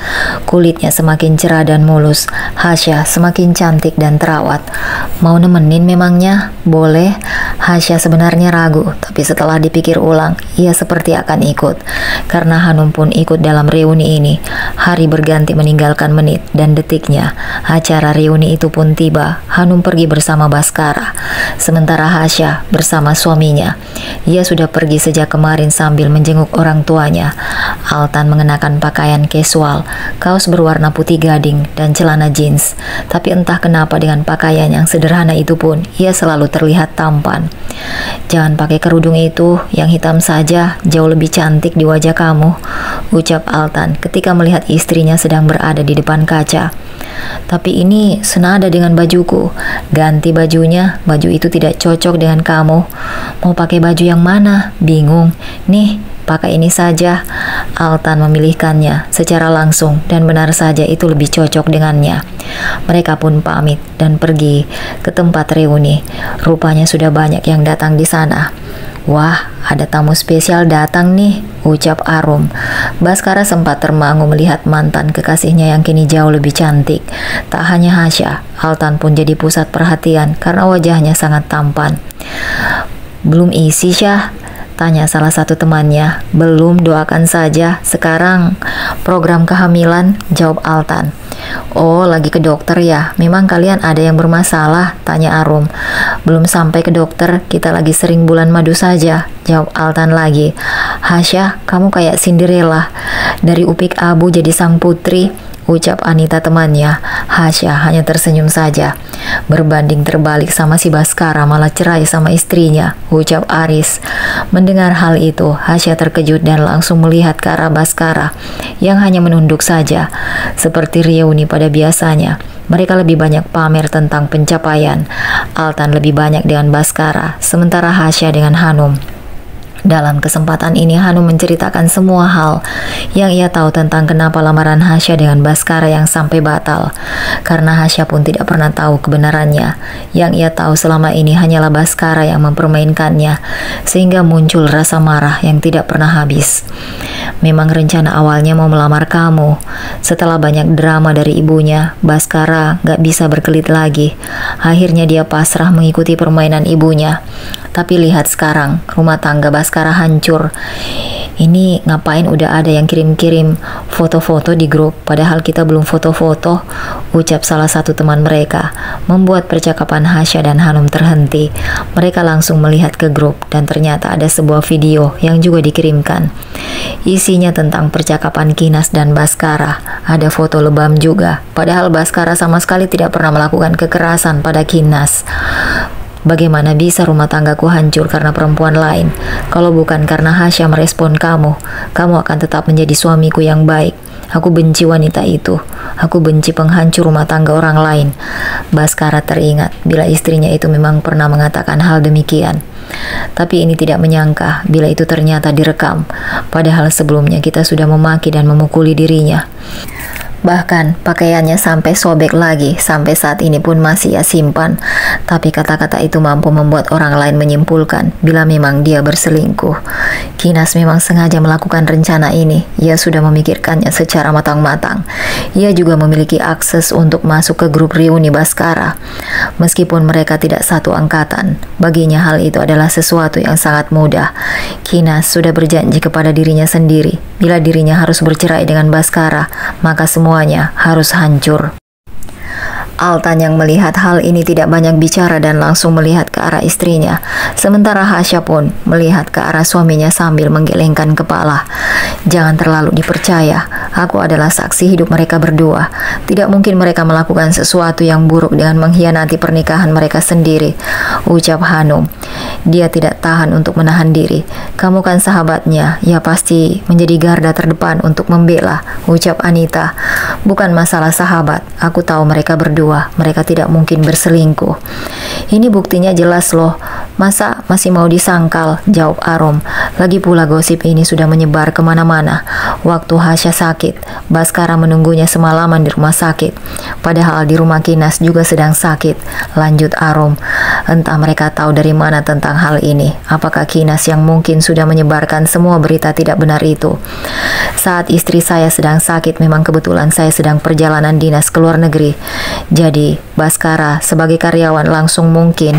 Kulitnya semakin cerah dan mulus. Hasya semakin cantik dan terawat. Mau nemenin memangnya? Boleh. Hasya sebenarnya ragu, tapi setelah dipikir ulang, ia seperti akan ikut. Karena Hanum pun ikut dalam reuni ini. Hari berganti meninggalkan menit dan detiknya. Acara reuni itu pun tiba. Hanum pergi bersama Baskara, sementara Hasya bersama suaminya. Ia sudah pergi sejak kemarin sambil menjenguk orang tuanya. Altan mengenakan pakaian casual, kaos berwarna putih gading dan celana jeans. Tapi entah kenapa dengan pakaian yang sederhana itu pun ia selalu terlihat tampan. Jangan pakai kerudung itu, yang hitam saja jauh lebih cantik di wajah kamu, ucap Altan ketika melihat istrinya sedang berada di depan kaca. Tapi ini senada dengan bajuku. Ganti bajunya, baju itu tidak cocok dengan kamu. Mau pakai baju yang mana? Bingung. Nih, pakai ini saja. Altan memilihkannya secara langsung dan benar saja itu lebih cocok dengannya. Mereka pun pamit dan pergi ke tempat reuni. Rupanya sudah banyak yang datang di sana. Wah, ada tamu spesial datang nih, ucap Arum. Baskara sempat termangu melihat mantan kekasihnya yang kini jauh lebih cantik. Tak hanya Hasya, Altan pun jadi pusat perhatian karena wajahnya sangat tampan. Belum isi, Syah? Tanya salah satu temannya. Belum, doakan saja. Sekarang program kehamilan, jawab Altan. Oh, lagi ke dokter ya? Memang kalian ada yang bermasalah? Tanya Arum. Belum sampai ke dokter, kita lagi sering bulan madu saja, jawab Altan lagi. Hasya, kamu kayak Cinderella, dari upik abu jadi sang putri, ucap Anita temannya. Hasya hanya tersenyum saja. Berbanding terbalik sama si Baskara malah cerai sama istrinya, ucap Aris. Mendengar hal itu, Hasya terkejut dan langsung melihat ke arah Baskara yang hanya menunduk saja. Seperti reuni pada biasanya, mereka lebih banyak pamer tentang pencapaian. Altan lebih banyak dengan Baskara, sementara Hasya dengan Hanum. Dalam kesempatan ini Hanum menceritakan semua hal yang ia tahu tentang kenapa lamaran Hasya dengan Baskara yang sampai batal. Karena Hasya pun tidak pernah tahu kebenarannya. Yang ia tahu selama ini hanyalah Baskara yang mempermainkannya, sehingga muncul rasa marah yang tidak pernah habis. Memang rencana awalnya mau melamar kamu. Setelah banyak drama dari ibunya, Baskara gak bisa berkelit lagi. Akhirnya dia pasrah mengikuti permainan ibunya. Tapi lihat sekarang, rumah tangga Baskara hancur. Ini ngapain udah ada yang kirim-kirim foto-foto di grup, padahal kita belum foto-foto, ucap salah satu teman mereka. Membuat percakapan Hasya dan Hanum terhenti. Mereka langsung melihat ke grup dan ternyata ada sebuah video yang juga dikirimkan. Isinya tentang percakapan Kinas dan Baskara. Ada foto lebam juga, padahal Baskara sama sekali tidak pernah melakukan kekerasan pada Kinas. Bagaimana bisa rumah tanggaku hancur karena perempuan lain? Kalau bukan karena Hasya merespon kamu, kamu akan tetap menjadi suamiku yang baik. Aku benci wanita itu. Aku benci penghancur rumah tangga orang lain. Baskara teringat bila istrinya itu memang pernah mengatakan hal demikian. Tapi ini tidak menyangka bila itu ternyata direkam. Padahal sebelumnya kita sudah memaki dan memukuli dirinya. Bahkan pakaiannya sampai sobek lagi, sampai saat ini pun masih ia simpan. Tapi kata-kata itu mampu membuat orang lain menyimpulkan bila memang dia berselingkuh. Kinas memang sengaja melakukan rencana ini. Ia sudah memikirkannya secara matang-matang. Ia juga memiliki akses untuk masuk ke grup reuni Baskara. Meskipun mereka tidak satu angkatan, baginya hal itu adalah sesuatu yang sangat mudah. Kinas sudah berjanji kepada dirinya sendiri, bila dirinya harus bercerai dengan Baskara, maka semuanya harus hancur. Altan yang melihat hal ini tidak banyak bicara dan langsung melihat ke arah istrinya. Sementara Hasya pun melihat ke arah suaminya sambil menggelengkan kepala. Jangan terlalu dipercaya, aku adalah saksi hidup mereka berdua. Tidak mungkin mereka melakukan sesuatu yang buruk dengan mengkhianati pernikahan mereka sendiri, ucap Hanum. Dia tidak tahan untuk menahan diri. Kamu kan sahabatnya, ya pasti menjadi garda terdepan untuk membela, ucap Anita. Bukan masalah sahabat, aku tahu mereka berdua, mereka tidak mungkin berselingkuh. Ini buktinya jelas loh, masa masih mau disangkal, jawab Arum. Lagi pula gosip ini sudah menyebar kemana-mana. Waktu Hasya sakit, Baskara menunggunya semalaman di rumah sakit. Padahal di rumah Kinas juga sedang sakit, lanjut Arum. Entah mereka tahu dari mana tentang hal ini. Apakah Kinas yang mungkin sudah menyebarkan semua berita tidak benar itu? Saat istri saya sedang sakit, memang kebetulan saya sedang perjalanan dinas ke luar negeri. Jadi, Baskara sebagai karyawan langsung mungkin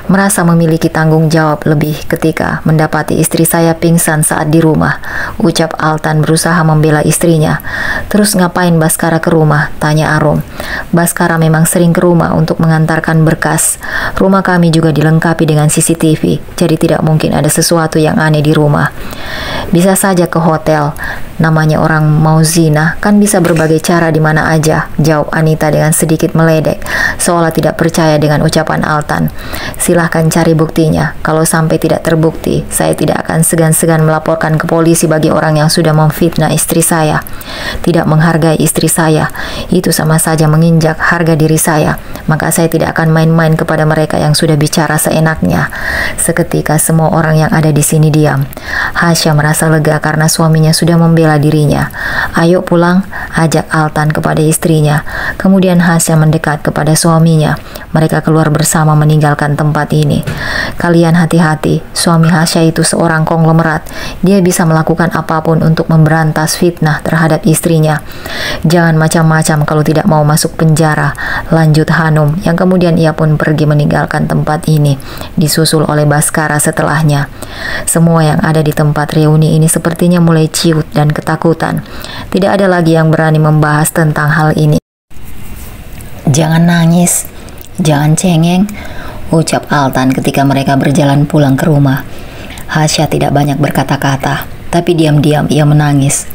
merasa memiliki tanggung jawab lebih ketika mendapati istri saya pingsan saat di rumah, ucap Altan berusaha membela istrinya. Terus ngapain Baskara ke rumah? Tanya Arum. Baskara memang sering ke rumah untuk mengantarkan berkas. Rumah kami juga dilengkapi dengan CCTV, jadi tidak mungkin ada sesuatu yang aneh di rumah. Bisa saja ke hotel. Namanya orang mau zina, kan bisa berbagai cara di mana aja, jawab Anita dengan sedikit meledek, seolah tidak percaya dengan ucapan Altan. Silahkan cari buktinya. Kalau sampai tidak terbukti, saya tidak akan segan-segan melaporkan ke polisi bagi orang yang sudah memfitnah istri saya. Tidak menghargai istri saya, itu sama saja menginjak harga diri saya. Maka saya tidak akan main-main kepada mereka yang sudah bicara seenaknya. Seketika semua orang yang ada di sini diam. Hasya merasa lega karena suaminya sudah membela dirinya. Ayo pulang, ajak Altan kepada istrinya. Kemudian Hasya mendekat kepada suaminya. Mereka keluar bersama meninggalkan tempat ini. Kalian hati-hati, suami Hasya itu seorang konglomerat. Dia bisa melakukan apapun untuk memberantas fitnah terhadap istrinya. Jangan macam-macam kalau tidak mau masuk penjara, lanjut Hanum, yang kemudian ia pun pergi meninggalkan tempat ini, disusul oleh Baskara setelahnya. Semua yang ada di tempat reuni ini sepertinya mulai ciut dan ketakutan. Tidak ada lagi yang berani membahas tentang hal ini. Jangan nangis, jangan cengeng, ucap Altan ketika mereka berjalan pulang ke rumah. Hasya tidak banyak berkata-kata, tapi diam-diam ia menangis.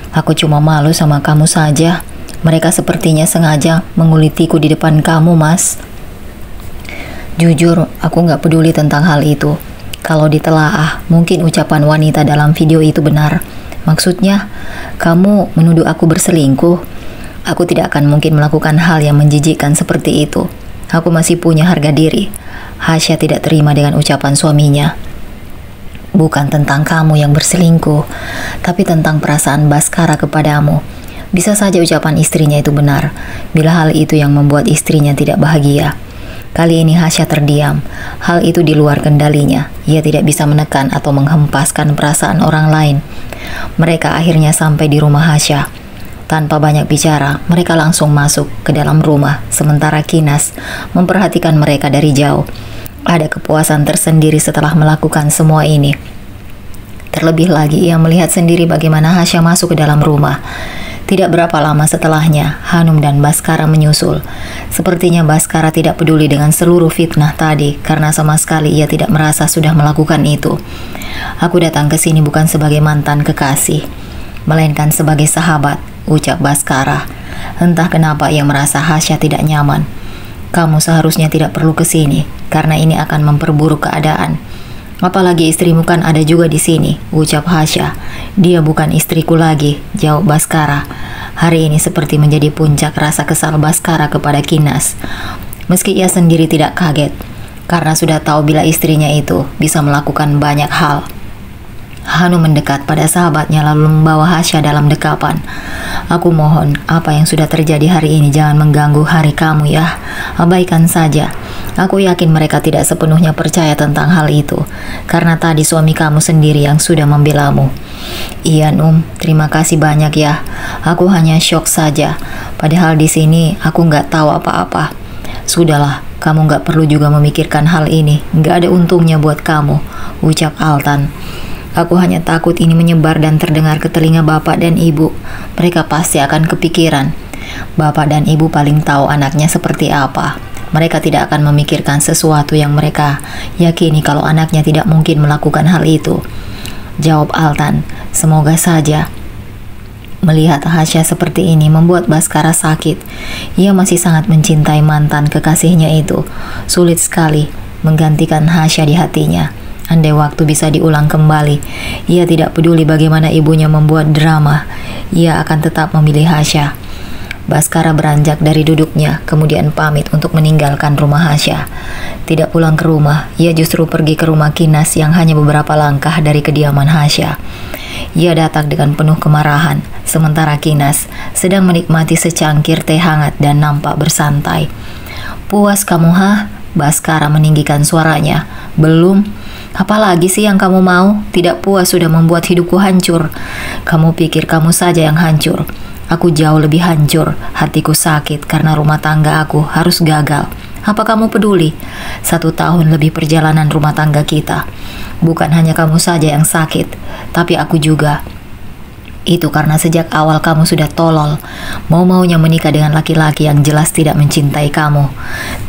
Aku cuma malu sama kamu saja. Mereka sepertinya sengaja mengulitiku di depan kamu, Mas. Jujur, aku nggak peduli tentang hal itu. Kalau ditelaah, mungkin ucapan wanita dalam video itu benar. Maksudnya, kamu menuduh aku berselingkuh. Aku tidak akan mungkin melakukan hal yang menjijikkan seperti itu. Aku masih punya harga diri. Hasya tidak terima dengan ucapan suaminya. Bukan tentang kamu yang berselingkuh, tapi tentang perasaan Baskara kepadamu. Bisa saja ucapan istrinya itu benar, bila hal itu yang membuat istrinya tidak bahagia. Kali ini Hasya terdiam. Hal itu di luar kendalinya. Ia tidak bisa menekan atau menghempaskan perasaan orang lain. Mereka akhirnya sampai di rumah Hasya. Tanpa banyak bicara, mereka langsung masuk ke dalam rumah, sementara Kinas memperhatikan mereka dari jauh. Ada kepuasan tersendiri setelah melakukan semua ini. Terlebih lagi, ia melihat sendiri bagaimana Hasya masuk ke dalam rumah. Tidak berapa lama setelahnya, Hanum dan Baskara menyusul. Sepertinya Baskara tidak peduli dengan seluruh fitnah tadi, karena sama sekali ia tidak merasa sudah melakukan itu. Aku datang ke sini bukan sebagai mantan kekasih, melainkan sebagai sahabat, ucap Baskara. Entah kenapa ia merasa Hasya tidak nyaman. Kamu seharusnya tidak perlu ke sini, karena ini akan memperburuk keadaan. Apalagi istrimu kan ada juga di sini, ucap Hasya. Dia bukan istriku lagi, jawab Baskara. Hari ini seperti menjadi puncak rasa kesal Baskara kepada Kinas. Meski ia sendiri tidak kaget, karena sudah tahu bila istrinya itu bisa melakukan banyak hal. Hanum mendekat pada sahabatnya lalu membawa Hasya dalam dekapan. Aku mohon, apa yang sudah terjadi hari ini jangan mengganggu hari kamu ya. Abaikan saja. Aku yakin mereka tidak sepenuhnya percaya tentang hal itu, karena tadi suami kamu sendiri yang sudah membelamu. Iya, Num, terima kasih banyak ya. Aku hanya syok saja. Padahal di sini aku nggak tahu apa-apa. Sudahlah, kamu nggak perlu juga memikirkan hal ini. Nggak ada untungnya buat kamu, ucap Altan. Aku hanya takut ini menyebar dan terdengar ke telinga bapak dan ibu. Mereka pasti akan kepikiran. Bapak dan ibu paling tahu anaknya seperti apa. Mereka tidak akan memikirkan sesuatu yang mereka yakini kalau anaknya tidak mungkin melakukan hal itu. Jawab Altan, semoga saja. Melihat Hasya seperti ini membuat Baskara sakit. Ia masih sangat mencintai mantan kekasihnya itu. Sulit sekali menggantikan Hasya di hatinya. Andai waktu bisa diulang kembali, ia tidak peduli bagaimana ibunya membuat drama. Ia akan tetap memilih Hasya. Baskara beranjak dari duduknya, kemudian pamit untuk meninggalkan rumah Hasya. Tidak pulang ke rumah, ia justru pergi ke rumah Kinas yang hanya beberapa langkah dari kediaman Hasya. Ia datang dengan penuh kemarahan, sementara Kinas sedang menikmati secangkir teh hangat dan nampak bersantai. Puas kamu, ha? Baskara meninggikan suaranya. Belum. Apalagi sih yang kamu mau? Tidak puas sudah membuat hidupku hancur. Kamu pikir kamu saja yang hancur. Aku jauh lebih hancur. Hatiku sakit karena rumah tangga aku harus gagal. Apa kamu peduli? 1 tahun lebih perjalanan rumah tangga kita. Bukan hanya kamu saja yang sakit, tapi aku juga. Itu karena sejak awal kamu sudah tolol, mau-maunya menikah dengan laki-laki yang jelas tidak mencintai kamu.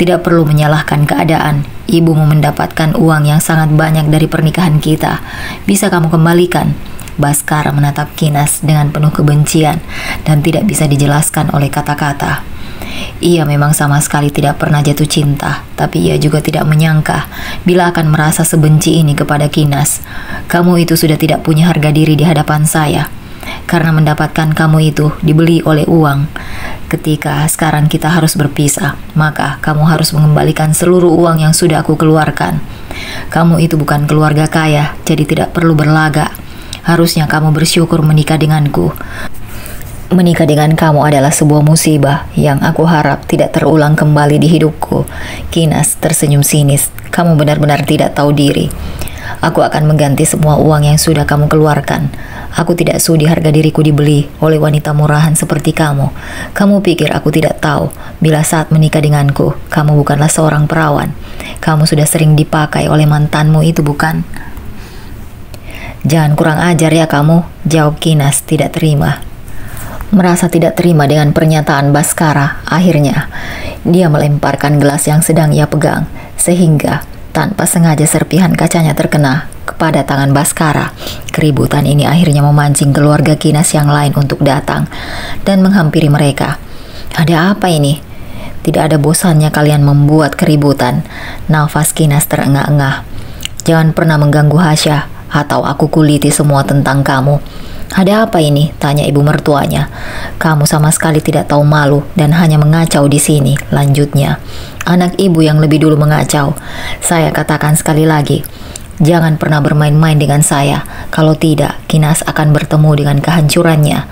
Tidak perlu menyalahkan keadaan. Ibumu mendapatkan uang yang sangat banyak dari pernikahan kita. Bisa kamu kembalikan. Baskara menatap Kinas dengan penuh kebencian dan tidak bisa dijelaskan oleh kata-kata. Ia memang sama sekali tidak pernah jatuh cinta, tapi ia juga tidak menyangka bila akan merasa sebenci ini kepada Kinas. Kamu itu sudah tidak punya harga diri di hadapan saya. Karena mendapatkan kamu itu dibeli oleh uang. Ketika sekarang kita harus berpisah, maka kamu harus mengembalikan seluruh uang yang sudah aku keluarkan. Kamu itu bukan keluarga kaya, jadi tidak perlu berlagak. Harusnya kamu bersyukur menikah denganku. Menikah dengan kamu adalah sebuah musibah yang aku harap tidak terulang kembali di hidupku. Kinas tersenyum sinis. Kamu benar-benar tidak tahu diri. Aku akan mengganti semua uang yang sudah kamu keluarkan. Aku tidak sudi harga diriku dibeli oleh wanita murahan seperti kamu. Kamu pikir aku tidak tahu bila saat menikah denganku, kamu bukanlah seorang perawan. Kamu sudah sering dipakai oleh mantanmu itu, bukan? Jangan kurang ajar ya kamu, jawab Kinas tidak terima. Merasa tidak terima dengan pernyataan Baskara, akhirnya dia melemparkan gelas yang sedang ia pegang, sehingga tanpa sengaja serpihan kacanya terkena kepada tangan Baskara. Keributan ini akhirnya memancing keluarga Kinas yang lain untuk datang dan menghampiri mereka. Ada apa ini? Tidak ada bosannya kalian membuat keributan. Nafas Kinas terengah-engah. Jangan pernah mengganggu Hasya, atau aku kuliti semua tentang kamu. Ada apa ini? Tanya ibu mertuanya. Kamu sama sekali tidak tahu malu dan hanya mengacau di sini, lanjutnya. Anak ibu yang lebih dulu mengacau. Saya katakan sekali lagi, jangan pernah bermain-main dengan saya. Kalau tidak, Kinas akan bertemu dengan kehancurannya.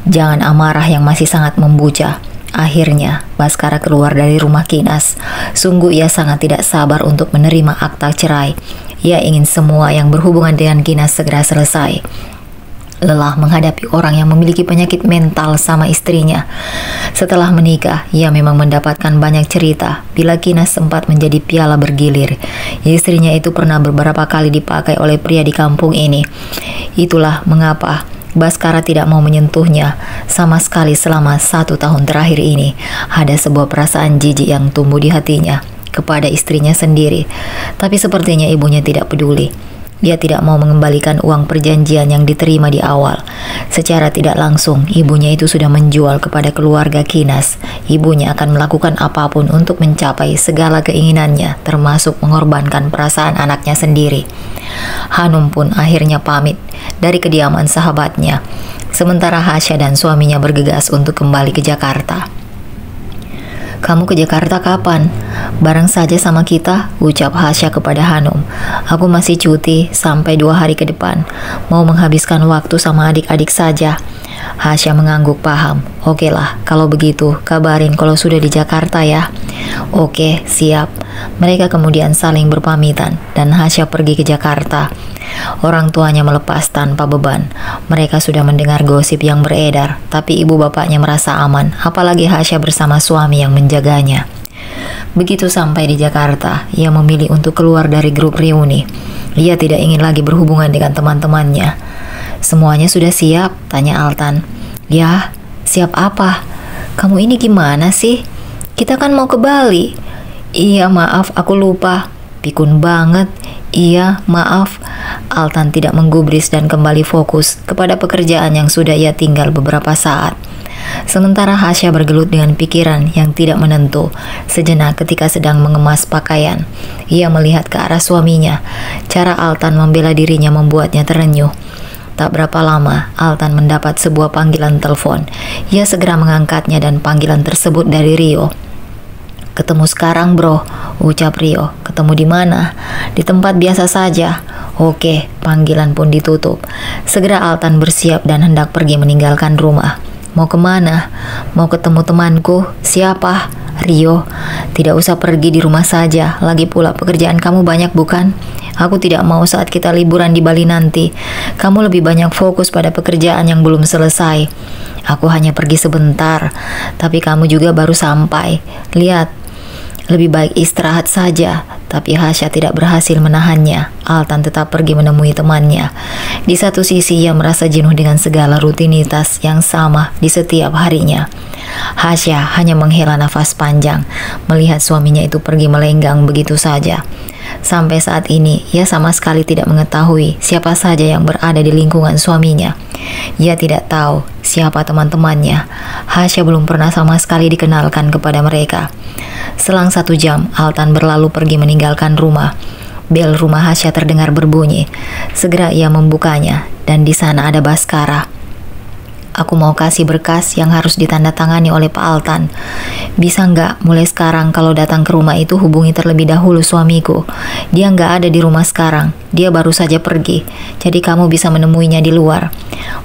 Jangan amarah yang masih sangat membuca. Akhirnya, Baskara keluar dari rumah Kinas. Sungguh ia sangat tidak sabar untuk menerima akta cerai. Ia ingin semua yang berhubungan dengan Kinas segera selesai. Lelah menghadapi orang yang memiliki penyakit mental sama istrinya. Setelah menikah, ia memang mendapatkan banyak cerita bila Kinas sempat menjadi piala bergilir. Istrinya itu pernah beberapa kali dipakai oleh pria di kampung ini. Itulah mengapa Baskara tidak mau menyentuhnya sama sekali selama 1 tahun terakhir ini. Ada sebuah perasaan jijik yang tumbuh di hatinya kepada istrinya sendiri. Tapi sepertinya ibunya tidak peduli. Dia tidak mau mengembalikan uang perjanjian yang diterima di awal. Secara tidak langsung, ibunya itu sudah menjual kepada keluarga Kinas. Ibunya akan melakukan apapun untuk mencapai segala keinginannya, termasuk mengorbankan perasaan anaknya sendiri. Hanum pun akhirnya pamit dari kediaman sahabatnya, sementara Hasya dan suaminya bergegas untuk kembali ke Jakarta. Kamu ke Jakarta kapan? Bareng saja sama kita, ucap Hasya kepada Hanum. Aku masih cuti sampai 2 hari ke depan. Mau menghabiskan waktu sama adik-adik saja. Hasya mengangguk paham. Oke lah, kalau begitu kabarin kalau sudah di Jakarta ya. Oke, siap. Mereka kemudian saling berpamitan dan Hasya pergi ke Jakarta. Orang tuanya melepas tanpa beban. Mereka sudah mendengar gosip yang beredar, tapi ibu bapaknya merasa aman, apalagi Hasya bersama suami yang menjaganya. Begitu sampai di Jakarta, ia memilih untuk keluar dari grup reuni. Ia tidak ingin lagi berhubungan dengan teman-temannya. Semuanya sudah siap? Tanya Altan. Ya, siap apa? Kamu ini gimana sih? Kita kan mau ke Bali. Iya, maaf, aku lupa. Pikun banget. Iya, maaf. Altan tidak menggubris dan kembali fokus kepada pekerjaan yang sudah ia tinggal beberapa saat. Sementara Hasya bergelut dengan pikiran yang tidak menentu. Sejenak ketika sedang mengemas pakaian, ia melihat ke arah suaminya. Cara Altan membela dirinya membuatnya terenyuh. Tak berapa lama, Altan mendapat sebuah panggilan telepon. Ia segera mengangkatnya dan panggilan tersebut dari Rio. Ketemu sekarang bro, ucap Rio. Ketemu di mana? Di tempat biasa saja. Oke, panggilan pun ditutup. Segera Altan bersiap dan hendak pergi meninggalkan rumah. Mau kemana? Mau ketemu temanku. Siapa? Rio. Tidak usah pergi, di rumah saja. Lagi pula pekerjaan kamu banyak bukan? Aku tidak mau saat kita liburan di Bali nanti kamu lebih banyak fokus pada pekerjaan yang belum selesai. Aku hanya pergi sebentar, tapi kamu juga baru sampai. Lihat, lebih baik istirahat saja. Tapi Hasya tidak berhasil menahannya. Altan tetap pergi menemui temannya. Di satu sisi ia merasa jenuh dengan segala rutinitas yang sama di setiap harinya. Hasya hanya menghela nafas panjang melihat suaminya itu pergi melenggang begitu saja. Sampai saat ini, ia sama sekali tidak mengetahui siapa saja yang berada di lingkungan suaminya. Ia tidak tahu siapa teman-temannya. Hasya belum pernah sama sekali dikenalkan kepada mereka. Selang 1 jam, Altan berlalu pergi meninggalkan rumah. Bel rumah Hasya terdengar berbunyi. Segera ia membukanya, dan di sana ada Baskara. Aku mau kasih berkas yang harus ditandatangani oleh Pak Altan. Bisa nggak mulai sekarang kalau datang ke rumah itu hubungi terlebih dahulu suamiku. Dia nggak ada di rumah sekarang. Dia baru saja pergi. Jadi kamu bisa menemuinya di luar.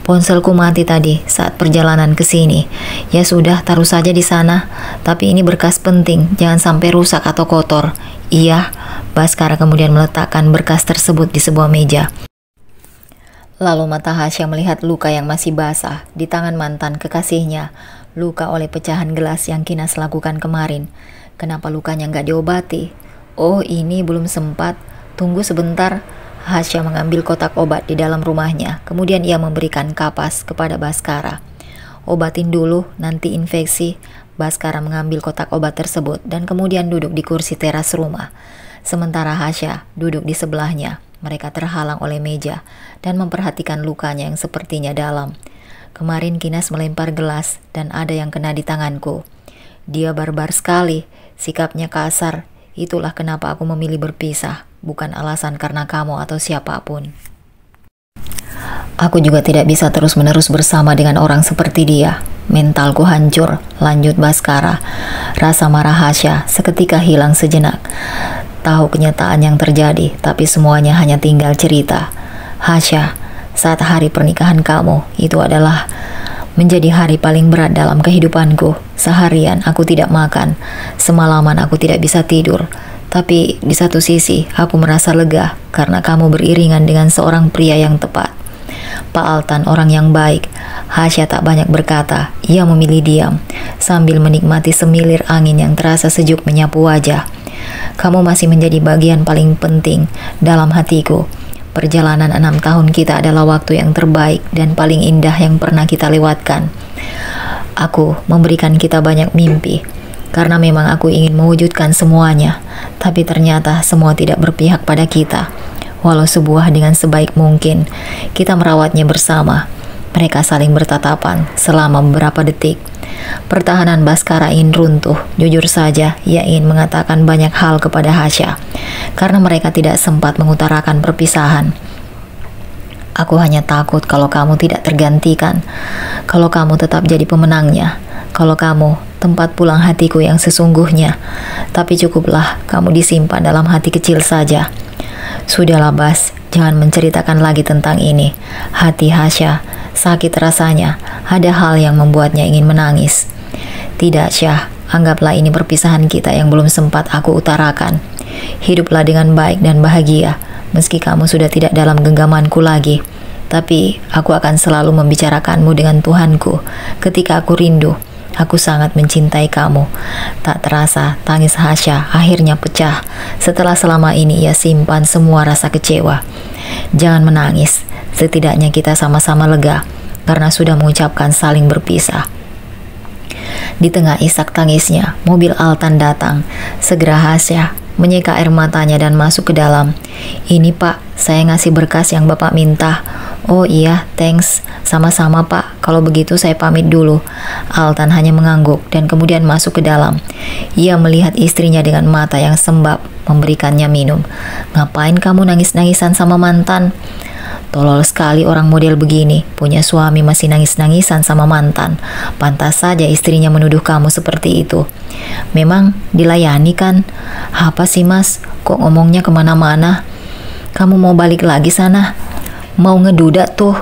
Ponselku mati tadi saat perjalanan ke sini. Ya sudah, taruh saja di sana. Tapi ini berkas penting, jangan sampai rusak atau kotor. Iya, Baskara kemudian meletakkan berkas tersebut di sebuah meja. Lalu mata Hasya melihat luka yang masih basah di tangan mantan kekasihnya. Luka oleh pecahan gelas yang Kinas lakukan kemarin. Kenapa lukanya nggak diobati? Oh, ini belum sempat. Tunggu sebentar. Hasya mengambil kotak obat di dalam rumahnya. Kemudian ia memberikan kapas kepada Baskara. Obatin dulu, nanti infeksi. Baskara mengambil kotak obat tersebut dan kemudian duduk di kursi teras rumah. Sementara Hasya duduk di sebelahnya. Mereka terhalang oleh meja dan memperhatikan lukanya yang sepertinya dalam. Kemarin Kinas melempar gelas dan ada yang kena di tanganku. Dia barbar sekali, sikapnya kasar. Itulah kenapa aku memilih berpisah, bukan alasan karena kamu atau siapapun. Aku juga tidak bisa terus-menerus bersama dengan orang seperti dia. Mentalku hancur, lanjut Baskara. Rasa marah Hasya seketika hilang sejenak. Tahu kenyataan yang terjadi, tapi semuanya hanya tinggal cerita. Hasya, saat hari pernikahan kamu, itu adalah menjadi hari paling berat dalam kehidupanku. Seharian aku tidak makan, semalaman aku tidak bisa tidur. Tapi di satu sisi, aku merasa lega karena kamu beriringan dengan seorang pria yang tepat. Pak Altan orang yang baik. Hasya tak banyak berkata, ia memilih diam, sambil menikmati semilir angin yang terasa sejuk menyapu wajah. Kamu masih menjadi bagian paling penting dalam hatiku. Perjalanan 6 tahun kita adalah waktu yang terbaik dan paling indah yang pernah kita lewatkan. Aku memberikan kita banyak mimpi, karena memang aku ingin mewujudkan semuanya. Tapi ternyata semua tidak berpihak pada kita. Walau sebuah dengan sebaik mungkin, kita merawatnya bersama. Mereka saling bertatapan selama beberapa detik. Pertahanan Baskara ingin runtuh. Jujur saja, ia ingin mengatakan banyak hal kepada Hasya, karena mereka tidak sempat mengutarakan perpisahan. Aku hanya takut kalau kamu tidak tergantikan, kalau kamu tetap jadi pemenangnya, kalau kamu tempat pulang hatiku yang sesungguhnya. Tapi cukuplah kamu disimpan dalam hati kecil saja. Sudahlah Bas, jangan menceritakan lagi tentang ini. Hati Hasya sakit rasanya. ada hal yang membuatnya ingin menangis. Tidak, Syah, anggaplah ini perpisahan kita yang belum sempat aku utarakan. Hiduplah dengan baik dan bahagia, meski kamu sudah tidak dalam genggamanku lagi. Tapi aku akan selalu membicarakanmu dengan Tuhanku ketika aku rindu. Aku sangat mencintai kamu. Tak terasa, tangis Hasya akhirnya pecah setelah selama ini ia simpan semua rasa kecewa. Jangan menangis, setidaknya kita sama-sama lega karena sudah mengucapkan saling berpisah. Di tengah isak tangisnya, mobil Altan datang. Segera Hasya menyeka air matanya dan masuk ke dalam. Ini Pak, saya ngasih berkas yang Bapak minta. Oh iya, thanks. Sama-sama Pak, kalau begitu saya pamit dulu. Altan hanya mengangguk dan kemudian masuk ke dalam. Ia melihat istrinya dengan mata yang sembab, memberikannya minum. Ngapain kamu nangis-nangisan sama mantan? Tolol sekali orang model begini, punya suami masih nangis-nangisan sama mantan. Pantas saja istrinya menuduh kamu seperti itu. Memang dilayani kan? Apa sih Mas, kok ngomongnya kemana-mana? Kamu mau balik lagi sana? Mau ngeduda tuh?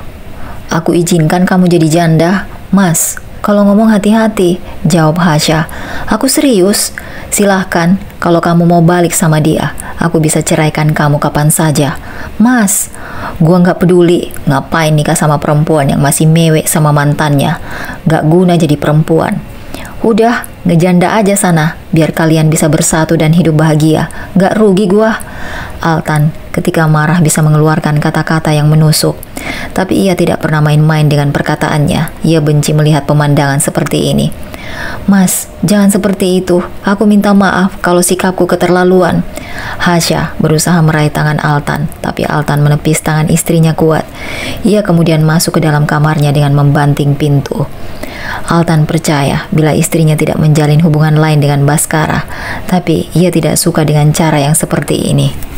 Aku izinkan kamu jadi janda. Mas, kalau ngomong hati-hati, jawab Hasya. Aku serius. Silahkan, kalau kamu mau balik sama dia, aku bisa ceraikan kamu kapan saja. Mas, gua nggak peduli. Ngapain nikah sama perempuan yang masih mewek sama mantannya? Nggak guna jadi perempuan. Udah, ngejanda aja sana, biar kalian bisa bersatu dan hidup bahagia. Nggak rugi gua. Altan ketika marah bisa mengeluarkan kata-kata yang menusuk. Tapi ia tidak pernah main-main dengan perkataannya. Ia benci melihat pemandangan seperti ini. Mas, jangan seperti itu. Aku minta maaf kalau sikapku keterlaluan. Hasya berusaha meraih tangan Altan, tapi Altan menepis tangan istrinya kuat. Ia kemudian masuk ke dalam kamarnya dengan membanting pintu. Altan percaya bila istrinya tidak menjalin hubungan lain dengan Baskara, tapi ia tidak suka dengan cara yang seperti ini.